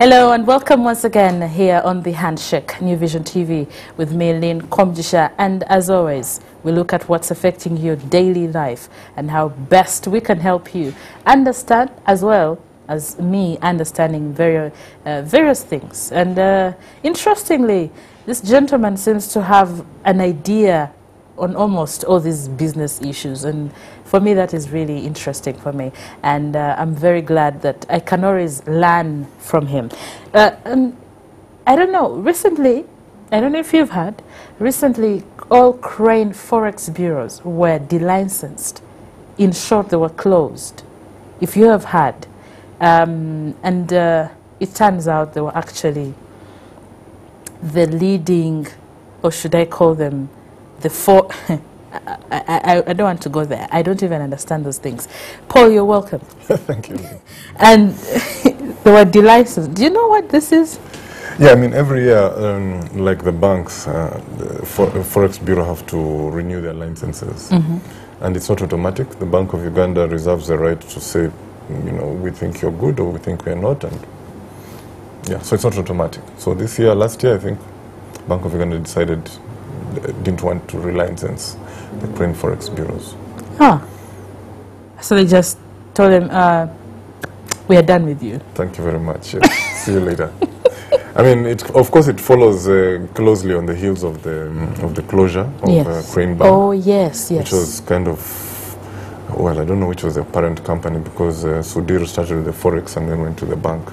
Hello and welcome once again here on the Handshake, New Vision TV with me, Lynn Komjisha. And as always, we look at what's affecting your daily life and how best we can help you understand, as well as me understanding various things. And interestingly, this gentleman seems to have an idea on almost all these business issues, and for me that is really interesting for me, and I'm very glad that I can always learn from him. And I don't know, recently, I don't know if you've heard, recently all Crane Forex bureaus were delicensed. In short, they were closed, if you have heard. It turns out they were actually the leading, or should I call them, I don't want to go there. I don't even understand those things. Paul, you're welcome. Thank you. And they were delicensed. Do you know what this is? Yeah, I mean, every year, like the banks, the Forex Bureau have to renew their licenses. And it's not automatic. The Bank of Uganda reserves the right to say, you know, we think you're good or we think we're not. And yeah, so it's not automatic. So this year, last year, I think, Bank of Uganda decided didn't want to relicense the Crane Forex bureaus. So they just told him, we are done with you. Thank you very much. Yes. See you later. I mean, of course, it follows closely on the heels of the closure of Crane Bank. Oh, yes, yes. Which was kind of, well, I don't know which was the parent company, because Sudir started with the Forex and then went to the bank.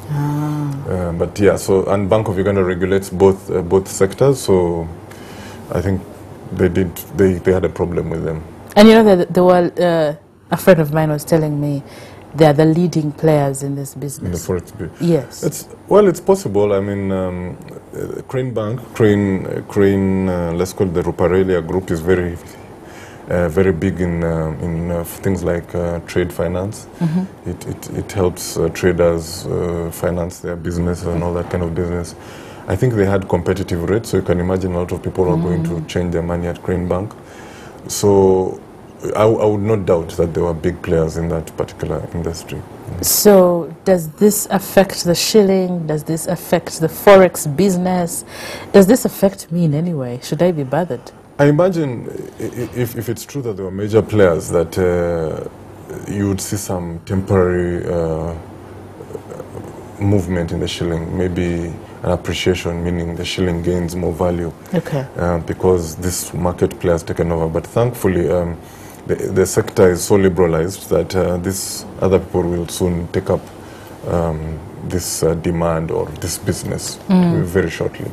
But yeah, so, and Bank of Uganda regulates both sectors, so I think they had a problem with them. And you know that a friend of mine was telling me they are the leading players in this business. In the Forex business. Yes. It's possible. I mean, Crane Bank, let's call it the Ruparelia Group, is very big in things like trade finance. It helps traders finance their business and all that kind of business. I think they had competitive rates, so you can imagine a lot of people are going to change their money at Crane Bank. So I would not doubt that there were big players in that particular industry. So does this affect the shilling? Does this affect the Forex business? Does this affect me in any way? Should I be bothered? I imagine if it's true that there were major players, that you would see some temporary movement in the shilling, maybe an appreciation, meaning the shilling gains more value, because this market player has taken over. But thankfully, the sector is so liberalized that these other people will soon take up this demand or this business very shortly.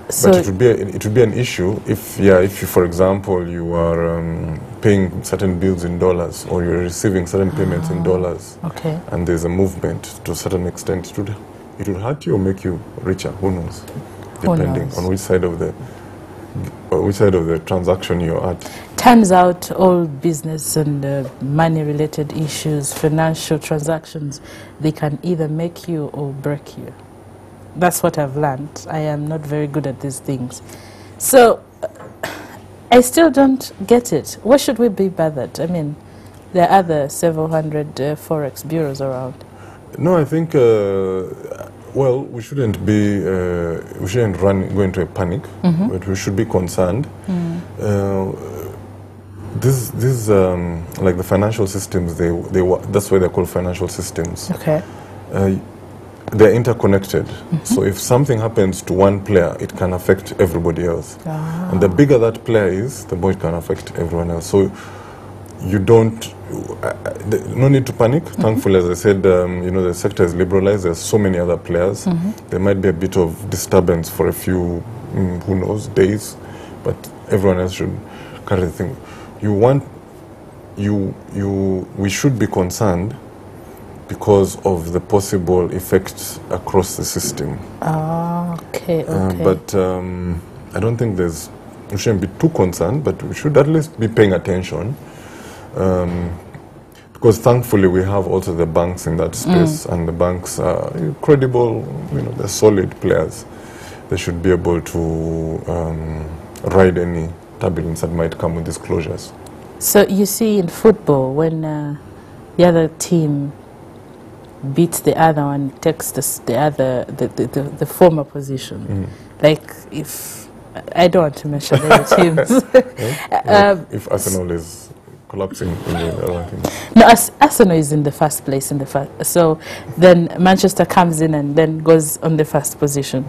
So but it would be an issue if you, for example, you are paying certain bills in dollars, or you're receiving certain payments in dollars, and there's a movement to a certain extent. It will hurt you or make you richer. Who knows? Depending on which side of the transaction you're at. Turns out all business and money-related issues, financial transactions, they can either make you or break you. That's what I've learned. I am not very good at these things. So I still don't get it. Why should we be bothered? I mean, there are other several hundred Forex bureaus around. No, I think, well, we shouldn't go into a panic, but we should be concerned. This like the financial systems, that's why they're called financial systems. They're interconnected. So if something happens to one player, it can affect everybody else. And the bigger that player is, the more it can affect everyone else. So you don't, no need to panic. Thankfully, as I said, you know, the sector is liberalized. There's so many other players. There might be a bit of disturbance for a few, who knows, days, but everyone else should carry the thing. We should be concerned because of the possible effects across the system. But I don't think we shouldn't be too concerned, but we should at least be paying attention. Because thankfully we have also the banks in that space, and the banks are credible, you know, they're solid players. They should be able to ride any turbulence that might come with these closures. So you see in football, when the other team beats the other one, takes the former position. Like if I don't want to mention any teams. If Arsenal is collapsing in the ranking. No, Arsenal is in the first place so then Manchester comes in and then goes on the first position.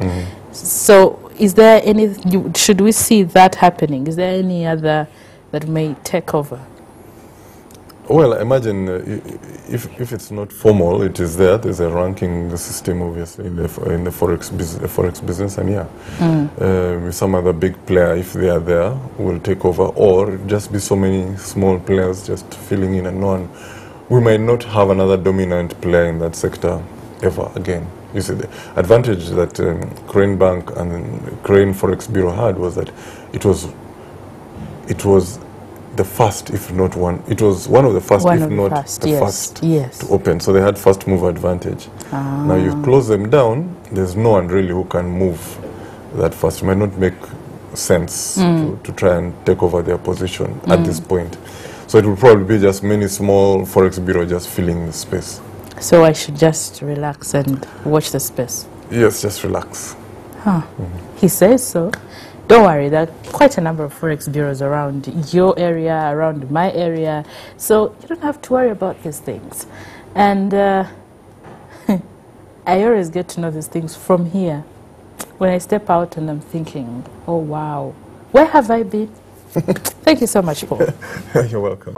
So is there any, should we see that happening? Is there any other that may take over? Well, imagine if it's not formal, it is there. There's a ranking system, obviously, in the forex business, and some other big player, if they are there, will take over, or just be so many small players just filling in, and no one. We might not have another dominant player in that sector ever again. You see, the advantage that Crane Bank and Crane Forex Bureau had was that it was the first, if not one. It was one of the first, if not the first to open. So they had first mover advantage. Now you close them down, there's no one really who can move that fast. It might not make sense to try and take over their position at this point. So it will probably be just many small Forex bureaus just filling the space. So I should just relax and watch the space? Yes, just relax. He says so. Don't worry, there are quite a number of Forex bureaus around your area, around my area, so you don't have to worry about these things. And I always get to know these things from here. When I step out and I'm thinking, oh wow, where have I been? Thank you so much, Paul. You're welcome.